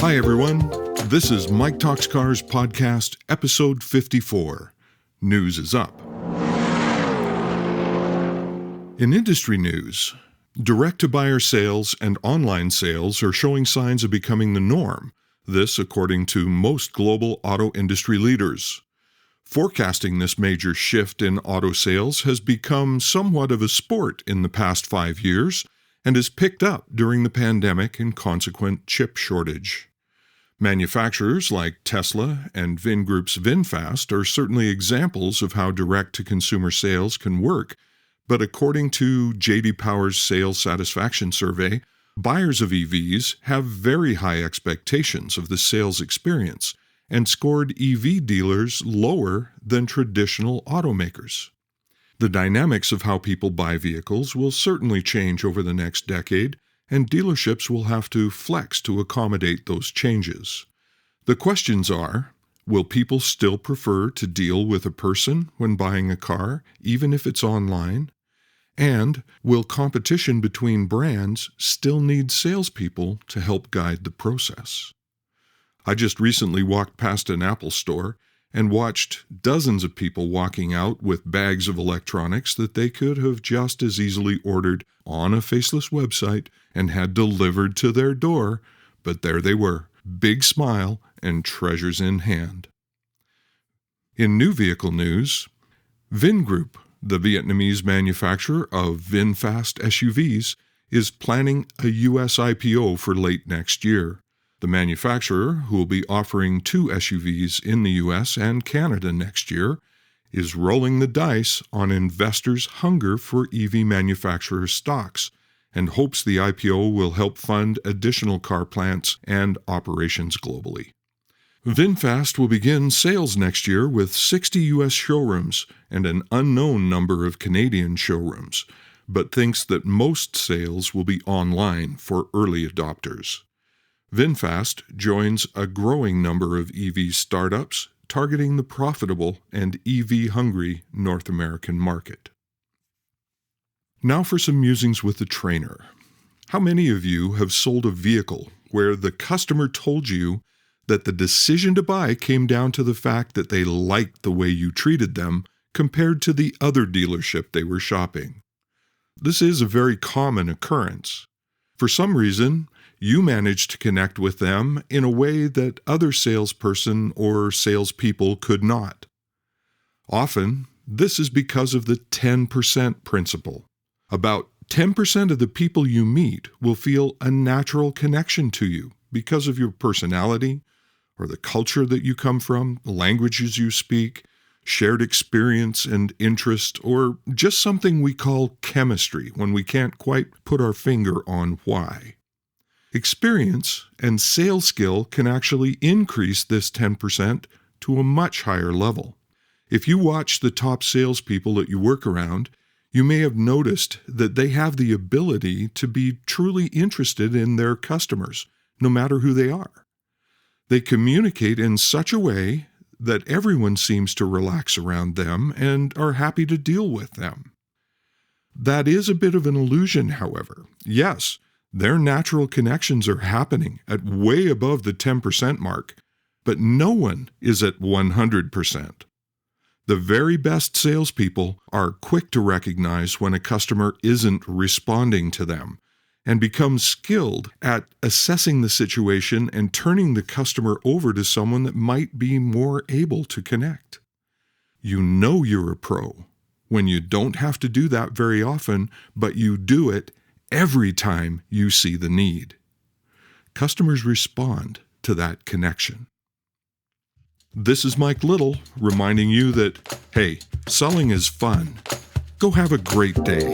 Hi, everyone. This is Mike Talks Cars Podcast, episode 54. News is up. In industry news, direct-to-buyer sales and online sales are showing signs of becoming the norm. This, according to most global auto industry leaders. Forecasting this major shift in auto sales has become somewhat of a sport in the past 5 years and has picked up during the pandemic and consequent chip shortage. Manufacturers like Tesla and Vingroup's VinFast are certainly examples of how direct-to-consumer sales can work, but according to J.D. Power's Sales Satisfaction Survey, buyers of EVs have very high expectations of the sales experience and scored EV dealers lower than traditional automakers. The dynamics of how people buy vehicles will certainly change over the next decade, and dealerships will have to flex to accommodate those changes. The questions are, will people still prefer to deal with a person when buying a car, even if it's online? And will competition between brands still need salespeople to help guide the process? I just recently walked past an Apple store and watched dozens of people walking out with bags of electronics that they could have just as easily ordered on a faceless website and had delivered to their door, but there they were, big smile and treasures in hand. In new vehicle news, Vingroup, the Vietnamese manufacturer of VinFast SUVs, is planning a U.S. IPO for late next year. The manufacturer, who will be offering 2 SUVs in the U.S. and Canada next year, is rolling the dice on investors' hunger for EV manufacturer stocks and hopes the IPO will help fund additional car plants and operations globally. VinFast will begin sales next year with 60 U.S. showrooms and an unknown number of Canadian showrooms, but thinks that most sales will be online for early adopters. VinFast joins a growing number of EV startups targeting the profitable and EV-hungry North American market. Now for some musings with the trainer. How many of you have sold a vehicle where the customer told you that the decision to buy came down to the fact that they liked the way you treated them compared to the other dealership they were shopping? This is a very common occurrence. For some reason, you managed to connect with them in a way that other salesperson or salespeople could not. Often, this is because of the 10% principle. About 10% of the people you meet will feel a natural connection to you because of your personality, or the culture that you come from, the languages you speak, shared experience and interest, or just something we call chemistry when we can't quite put our finger on why. Experience and sales skill can actually increase this 10% to a much higher level. If you watch the top salespeople that you work around, you may have noticed that they have the ability to be truly interested in their customers, no matter who they are. They communicate in such a way that everyone seems to relax around them and are happy to deal with them. That is a bit of an illusion, however. Yes, their natural connections are happening at way above the 10% mark, but no one is at 100%. The very best salespeople are quick to recognize when a customer isn't responding to them and become skilled at assessing the situation and turning the customer over to someone that might be more able to connect. You know you're a pro when you don't have to do that very often, but you do it every time you see the need. Customers respond to that connection. This is Mike Little reminding you that, hey, selling is fun. Go have a great day.